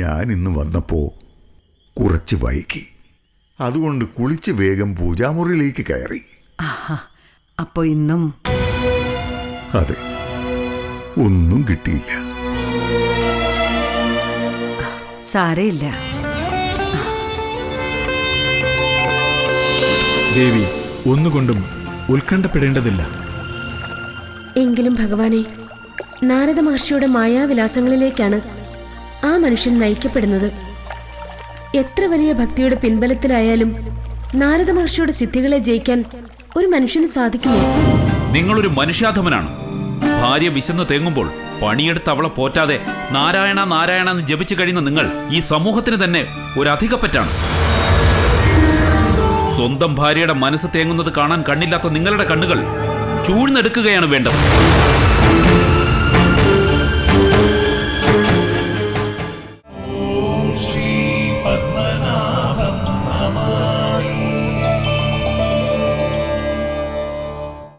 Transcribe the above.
ഞാൻ ഇന്ന് വന്നപ്പോ കുറച്ച് വൈകി. അതുകൊണ്ട് കുളിച്ച് വേഗം പൂജാമുറിയിലേക്ക് കയറി. അപ്പൊ ഇന്നും? അതെ, ഒന്നും കിട്ടിയില്ല. സാരയില്ല ദേവി, ഒന്നുകൊണ്ടും ഉത്കണ്ഠപ്പെടേണ്ടതില്ല. എങ്കിലും ഭഗവാനെ, നാരദ മഹർഷിയുടെ മായാവിലാസങ്ങളിലേക്കാണ് ആ മനുഷ്യൻ നയിക്കപ്പെടുന്നത്. എത്ര വലിയ ഭക്തിയുടെ പിൻബലത്തിലായാലും നാരദ മഹർഷിയുടെ സിദ്ധികളെ ജയിക്കാൻ ഒരു മനുഷ്യന് സാധിക്കുമോ? നിങ്ങളൊരു മനുഷ്യാധമനാണ്. ഭാര്യ വിശന്ന് തേങ്ങുമ്പോൾ പണിയെടുത്ത് അവളെ പോറ്റാതെ നാരായണ നാരായണ എന്ന് ജപിച്ചു കഴിയുന്ന നിങ്ങൾ ഈ സമൂഹത്തിന് തന്നെ ഒരു അധികപ്പറ്റാണ്. സ്വന്തം ഭാര്യയുടെ മനസ്സ് തേങ്ങുന്നത് കാണാൻ കണ്ണില്ലാത്ത നിങ്ങളുടെ കണ്ണുകൾ ചൂഴ്ന്നെടുക്കുകയാണ് വേണ്ടത്.